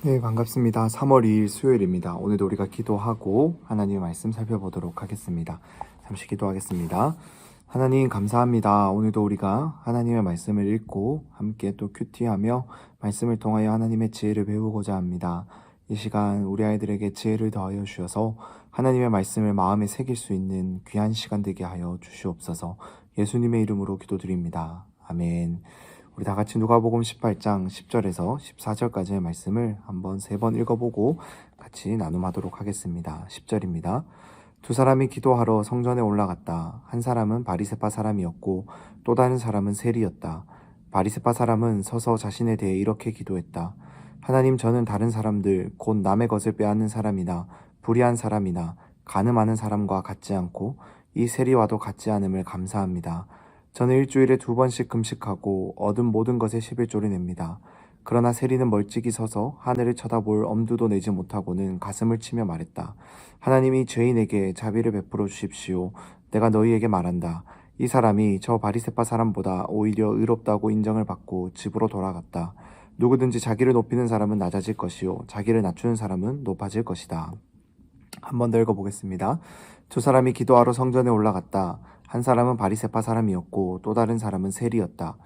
네, 반갑습니다. 3월 2일 수요일입니다. 오늘도 우리가 기도하고 하나님의 말씀 살펴보도록 하겠습니다. 잠시 기도하겠습니다. 하나님 감사합니다. 오늘도 우리가 하나님의 말씀을 읽고 함께 또 큐티하며 말씀을 통하여 하나님의 지혜를 배우고자 합니다. 이 시간 우리 아이들에게 지혜를 더하여 주셔서 하나님의 말씀을 마음에 새길 수 있는 귀한 시간 되게 하여 주시옵소서. 예수님의 이름으로 기도드립니다. 아멘. 우리 다 같이 누가복음 18장 10절에서 14절까지의 말씀을 한번 3번 읽어보고 같이 나눔하도록 하겠습니다. 10절입니다. 두 사람이 기도하러 성전에 올라갔다. 한 사람은 바리새파 사람이었고 또 다른 사람은 세리였다. 바리새파 사람은 서서 자신에 대해 이렇게 기도했다. 하나님, 저는 다른 사람들 곧 남의 것을 빼앗는 사람이나 불의한 사람이나 간음하는 사람과 같지 않고 이 세리와도 같지 않음을 감사합니다. 저는 일주일에 2번씩 금식하고 얻은 모든 것에 11조를 냅니다. 그러나 세리는 멀찍이 서서 하늘을 쳐다볼 엄두도 내지 못하고는 가슴을 치며 말했다. 하나님이 죄인에게 자비를 베풀어 주십시오. 내가 너희에게 말한다. 이 사람이 저 바리새파 사람보다 오히려 의롭다고 인정을 받고 집으로 돌아갔다. 누구든지 자기를 높이는 사람은 낮아질 것이요 자기를 낮추는 사람은 높아질 것이다. 한 번 더 읽어보겠습니다. 두 사람이 기도하러 성전에 올라갔다. 한 사람은 바리새파 사람이었고 또 다른 사람은 세리였다.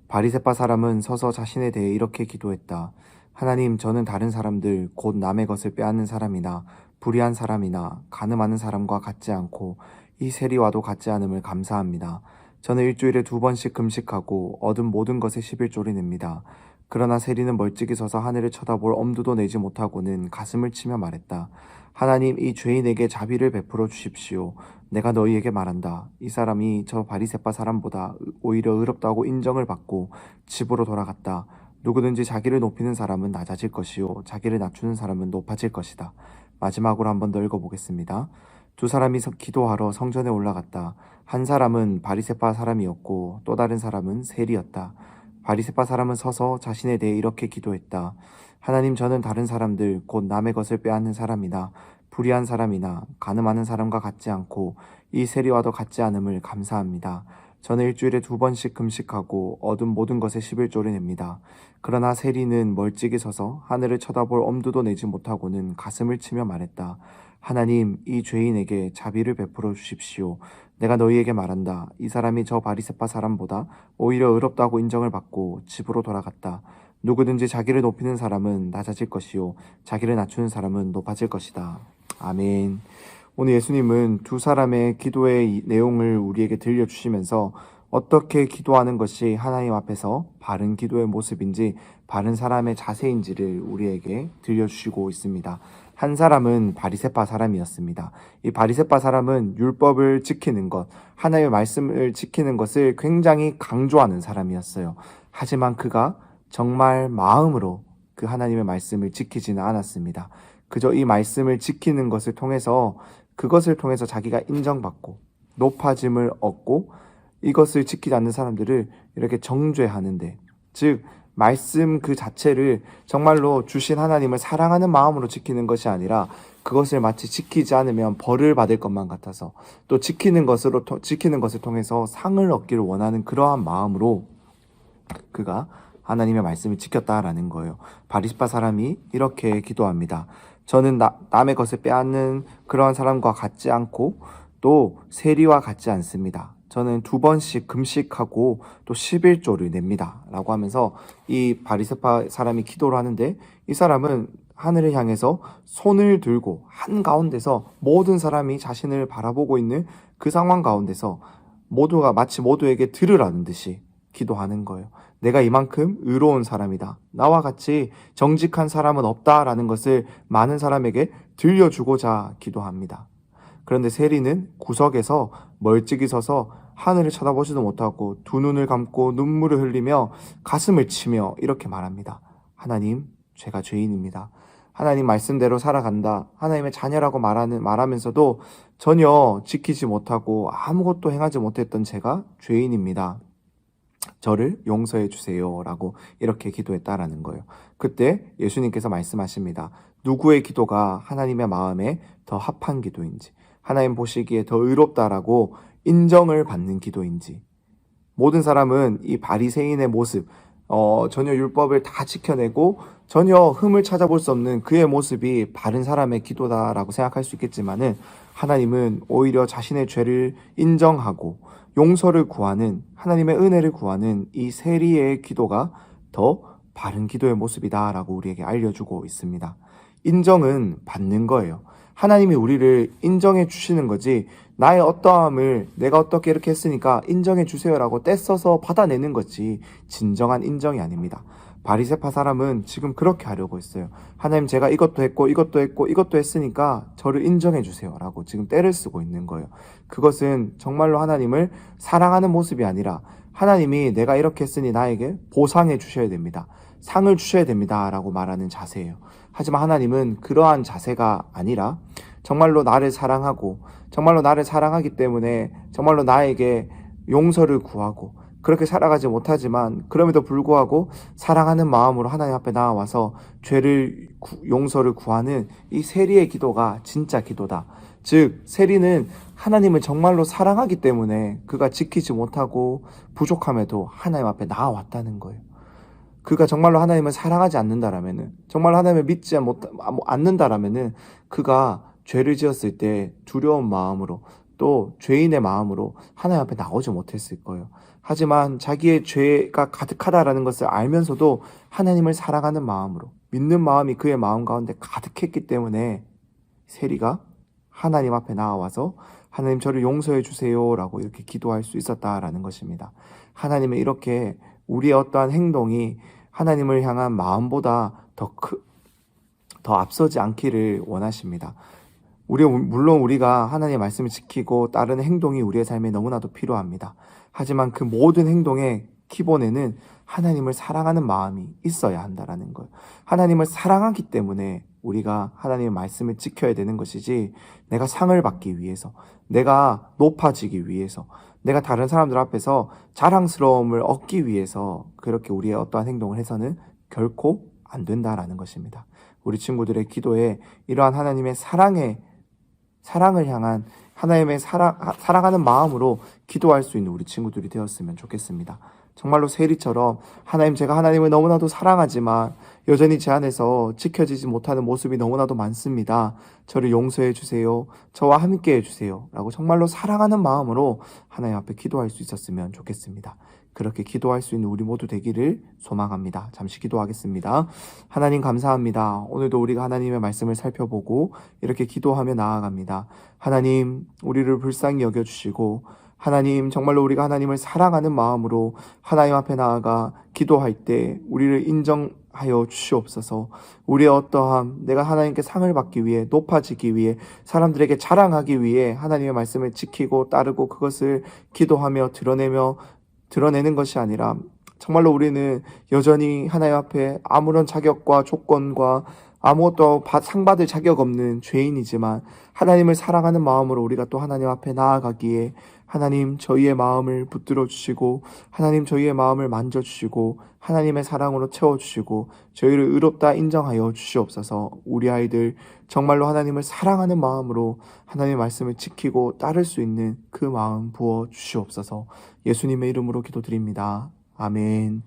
바리새파 사람은 서서 자신에 대해 이렇게 기도했다. 하나님, 저는 다른 사람들 곧 남의 것을 빼앗는 사람이나 불의한 사람이나 간음하는 사람과 같지 않고 이 세리와도 같지 않음을 감사합니다. 저는 일주일에 2번씩 금식하고 얻은 모든 것에 11조를 냅니다. 그러나 세리는 멀찍이 서서 하늘을 쳐다볼 엄두도 내지 못하고는 가슴을 치며 말했다. 하나님, 이 죄인에게 자비를 베풀어 주십시오. 내가 너희에게 말한다. 이 사람이 저 바리새파 사람보다 오히려 의롭다고 인정을 받고 집으로 돌아갔다. 누구든지 자기를 높이는 사람은 낮아질 것이요 자기를 낮추는 사람은 높아질 것이다. 마지막으로 한 번 더 읽어보겠습니다. 두 사람이 기도하러 성전에 올라갔다. 한 사람은 바리새파 사람이었고 또 다른 사람은 세리였다. 바리새파 사람은 서서 자신에 대해 이렇게 기도했다. 하나님, 저는 다른 사람들 곧 남의 것을 빼앗는 사람이나 불의한 사람이나 간음하는 사람과 같지 않고 이 세리와도 같지 않음을 감사합니다. 저는 일주일에 2번씩 금식하고 얻은 모든 것에 11조를 냅니다. 그러나 세리는 멀찍이 서서 하늘을 쳐다볼 엄두도 내지 못하고는 가슴을 치며 말했다. 하나님, 이 죄인에게 자비를 베풀어 주십시오. 내가 너희에게 말한다. 이 사람이 저 바리새파 사람보다 오히려 의롭다고 인정을 받고 집으로 돌아갔다. 누구든지 자기를 높이는 사람은 낮아질 것이요 자기를 낮추는 사람은 높아질 것이다. 아멘. 오늘 예수님은 두 사람의 기도의 내용을 우리에게 들려주시면서 어떻게 기도하는 것이 하나님 앞에서 바른 기도의 모습인지 바른 사람의 자세인지를 우리에게 들려주시고 있습니다. 한 사람은 바리새파 사람이었습니다. 이 바리새파 사람은 율법을 지키는 것, 하나님의 말씀을 지키는 것을 굉장히 강조하는 사람이었어요. 하지만 그가 정말 마음으로 그 하나님의 말씀을 지키지는 않았습니다. 그저 이 말씀을 지키는 것을 통해서 그것을 통해서 자기가 인정받고 높아짐을 얻고 이것을 지키지 않는 사람들을 이렇게 정죄하는데, 즉 말씀 그 자체를 정말로 주신 하나님을 사랑하는 마음으로 지키는 것이 아니라 그것을 마치 지키지 않으면 벌을 받을 것만 같아서 또 지키는 것을 통해서 상을 얻기를 원하는 그러한 마음으로 그가 하나님의 말씀을 지켰다라는 거예요. 바리새파 사람이 이렇게 기도합니다. 저는 남의 것을 빼앗는 그러한 사람과 같지 않고 또 세리와 같지 않습니다. 저는 2번씩 금식하고 또 11조를 냅니다. 라고 하면서 이 바리새파 사람이 기도를 하는데, 이 사람은 하늘을 향해서 손을 들고 한가운데서 모든 사람이 자신을 바라보고 있는 그 상황 가운데서 모두가 마치 모두에게 들으라는 듯이 기도하는 거예요. 내가 이만큼 의로운 사람이다. 나와 같이 정직한 사람은 없다라는 것을 많은 사람에게 들려주고자 기도합니다. 그런데 세리는 구석에서 멀찍이 서서 하늘을 쳐다보지도 못하고 두 눈을 감고 눈물을 흘리며 가슴을 치며 이렇게 말합니다. 하나님, 제가 죄인입니다. 하나님 말씀대로 살아간다. 하나님의 자녀라고 말하면서도 전혀 지키지 못하고 아무것도 행하지 못했던 제가 죄인입니다. 저를 용서해 주세요 라고 이렇게 기도했다라는 거예요. 그때 예수님께서 말씀하십니다. 누구의 기도가 하나님의 마음에 더 합한 기도인지, 하나님 보시기에 더 의롭다라고 인정을 받는 기도인지. 모든 사람은 이 바리새인의 모습, 전혀 율법을 다 지켜내고 전혀 흠을 찾아볼 수 없는 그의 모습이 바른 사람의 기도다라고 생각할 수 있겠지만은, 하나님은 오히려 자신의 죄를 인정하고 용서를 구하는, 하나님의 은혜를 구하는 이 세리의 기도가 더 바른 기도의 모습이다라고 우리에게 알려주고 있습니다. 인정은 받는 거예요. 하나님이 우리를 인정해 주시는 거지, 나의 어떠함을 내가 어떻게 이렇게 했으니까 인정해 주세요라고 떼써서 받아내는 거지 진정한 인정이 아닙니다. 바리새파 사람은 지금 그렇게 하려고 했어요. 하나님, 제가 이것도 했고 이것도 했고 이것도 했으니까 저를 인정해 주세요라고 지금 떼를 쓰고 있는 거예요. 그것은 정말로 하나님을 사랑하는 모습이 아니라, 하나님이 내가 이렇게 했으니 나에게 보상해 주셔야 됩니다, 상을 주셔야 됩니다 라고 말하는 자세예요. 하지만 하나님은 그러한 자세가 아니라 정말로 나를 사랑하고 정말로 나를 사랑하기 때문에 정말로 나에게 용서를 구하고, 그렇게 살아가지 못하지만 그럼에도 불구하고 사랑하는 마음으로 하나님 앞에 나와서 죄를 용서를 구하는 이 세리의 기도가 진짜 기도다. 즉, 세리는 하나님을 정말로 사랑하기 때문에 그가 지키지 못하고 부족함에도 하나님 앞에 나아왔다는 거예요. 그가 정말로 하나님을 사랑하지 않는다라면은, 정말로 하나님을 믿지 않는다라면은, 그가 죄를 지었을 때 두려운 마음으로, 또 죄인의 마음으로 하나님 앞에 나오지 못했을 거예요. 하지만 자기의 죄가 가득하다라는 것을 알면서도 하나님을 사랑하는 마음으로, 믿는 마음이 그의 마음 가운데 가득했기 때문에 세리가 하나님 앞에 나와서 하나님, 저를 용서해 주세요 라고 이렇게 기도할 수 있었다라는 것입니다. 하나님은 이렇게 우리의 어떠한 행동이 하나님을 향한 마음보다 더 앞서지 않기를 원하십니다. 물론 우리가 하나님의 말씀을 지키고 따르는 행동이 우리의 삶에 너무나도 필요합니다. 하지만 그 모든 행동의 기본에는 하나님을 사랑하는 마음이 있어야 한다라는 거예요. 하나님을 사랑하기 때문에 우리가 하나님의 말씀을 지켜야 되는 것이지, 내가 상을 받기 위해서, 내가 높아지기 위해서, 내가 다른 사람들 앞에서 자랑스러움을 얻기 위해서 그렇게 우리의 어떠한 행동을 해서는 결코 안 된다라는 것입니다. 우리 친구들의 기도에 이러한 하나님의 사랑을 향한 하나님의 사랑하는 마음으로 기도할 수 있는 우리 친구들이 되었으면 좋겠습니다. 정말로 세리처럼, 하나님, 제가 하나님을 너무나도 사랑하지만 여전히 제 안에서 지켜지지 못하는 모습이 너무나도 많습니다. 저를 용서해 주세요, 저와 함께 해주세요 라고 정말로 사랑하는 마음으로 하나님 앞에 기도할 수 있었으면 좋겠습니다. 그렇게 기도할 수 있는 우리 모두 되기를 소망합니다. 잠시 기도하겠습니다. 하나님, 감사합니다. 오늘도 우리가 하나님의 말씀을 살펴보고 이렇게 기도하며 나아갑니다. 하나님, 우리를 불쌍히 여겨주시고, 하나님, 정말로 우리가 하나님을 사랑하는 마음으로 하나님 앞에 나아가 기도할 때 우리를 인정하여 주시옵소서. 우리의 어떠함, 내가 하나님께 상을 받기 위해, 높아지기 위해, 사람들에게 자랑하기 위해 하나님의 말씀을 지키고 따르고 그것을 기도하며 드러내는 것이 아니라, 정말로 우리는 여전히 하나님 앞에 아무런 자격과 조건과 아무것도 상 받을 자격 없는 죄인이지만, 하나님을 사랑하는 마음으로 우리가 또 하나님 앞에 나아가기에, 하나님, 저희의 마음을 붙들어 주시고, 하나님, 저희의 마음을 만져주시고, 하나님의 사랑으로 채워주시고, 저희를 의롭다 인정하여 주시옵소서. 우리 아이들 정말로 하나님을 사랑하는 마음으로 하나님의 말씀을 지키고 따를 수 있는 그 마음 부어 주시옵소서. 예수님의 이름으로 기도드립니다. 아멘.